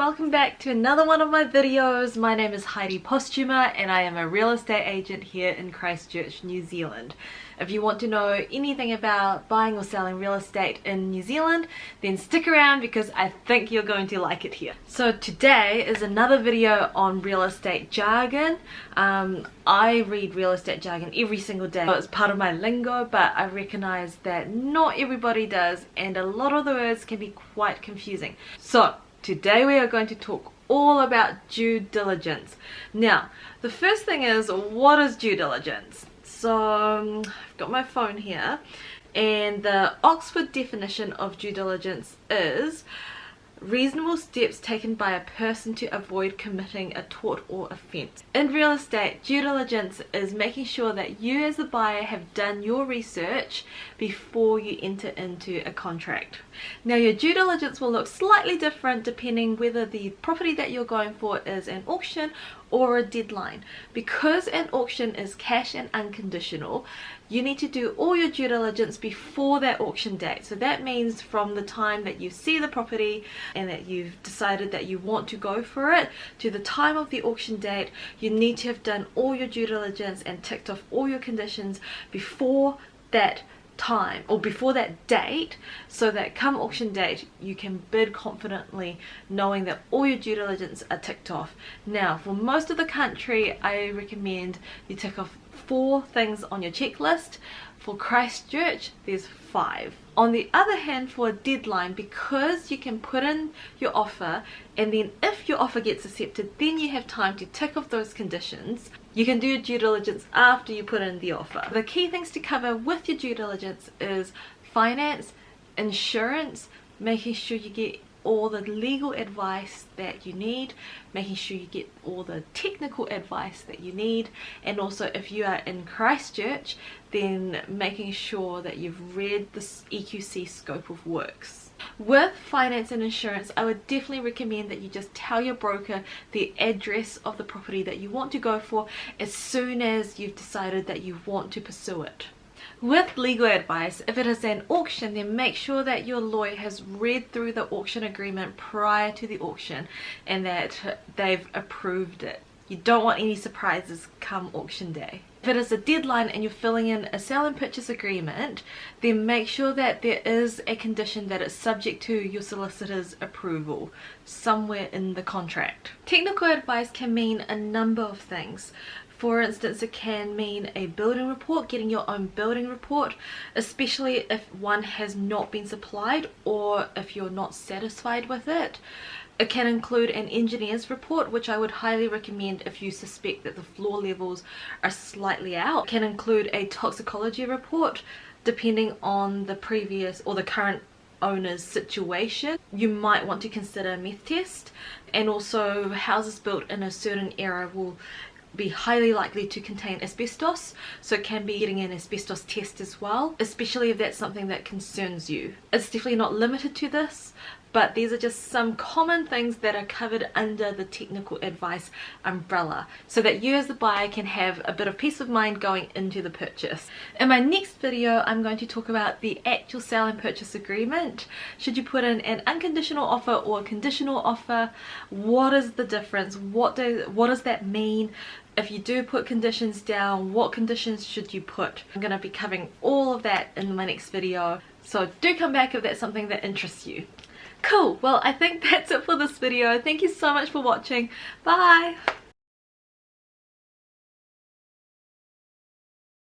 welcome back to another one of my videos. My name is Heidi Postuma and I am a real estate agent here in Christchurch, New Zealand. If you want to know anything about buying or selling real estate in New Zealand, then stick around because I think you're going to like it here. So today is another video on real estate jargon. I read real estate jargon every single day. So it's part of my lingo, but I recognize that not everybody does and a lot of the words can be quite confusing. So today we are going to talk all about due diligence. Now, the first thing is, what is due diligence? So I've got my phone here and the Oxford definition of due diligence is reasonable steps taken by a person to avoid committing a tort or offence. In real estate, due diligence is making sure that you as the buyer have done your research before you enter into a contract. Now your due diligence will look slightly different depending whether the property that you're going for is an auction or a deadline. Because an auction is cash and unconditional, you need to do all your due diligence before that auction date. So that means from the time that you see the property and that you've decided that you want to go for it to the time of the auction date, you need to have done all your due diligence and ticked off all your conditions before that time or before that date, so that come auction date you can bid confidently knowing that all your due diligence are ticked off. Now for most of the country I recommend you tick off 4 things on your checklist. For Christchurch there's 5. On the other hand, for a deadline, because you can put in your offer and then if your offer gets accepted then you have time to tick off those conditions, you can do your due diligence after you put in the offer. The key things to cover with your due diligence is finance, insurance, making sure you get all the legal advice that you need, making sure you get all the technical advice that you need, and also if you are in Christchurch then making sure that you've read the EQC scope of works. With finance and insurance, I would definitely recommend that you just tell your broker the address of the property that you want to go for as soon as you've decided that you want to pursue it. With legal advice, if it is an auction, then make sure that your lawyer has read through the auction agreement prior to the auction and that they've approved it. You don't want any surprises come auction day. If it is a deadline and you're filling in a sale and purchase agreement, then make sure that there is a condition that it's subject to your solicitor's approval somewhere in the contract. Technical advice can mean a number of things. For instance, it can mean a building report, getting your own building report, especially if one has not been supplied or if you're not satisfied with it. It can include an engineer's report, which I would highly recommend if you suspect that the floor levels are slightly out. It can include a toxicology report, depending on the previous or the current owner's situation. You might want to consider a meth test, and also houses built in a certain era will be highly likely to contain asbestos, so it can be getting an asbestos test as well, especially if that's something that concerns you. It's definitely not limited to this, but these are just some common things that are covered under the technical advice umbrella so that you as the buyer can have a bit of peace of mind going into the purchase. In my next video I'm going to talk about the actual sale and purchase agreement. Should you put in an unconditional offer or a conditional offer? What is the difference? What does that mean? If you do put conditions down, what conditions should you put? I'm going to be covering all of that in my next video, so do come back if that's something that interests you. Cool, well I think that's it for this video. Thank you so much for watching. Bye!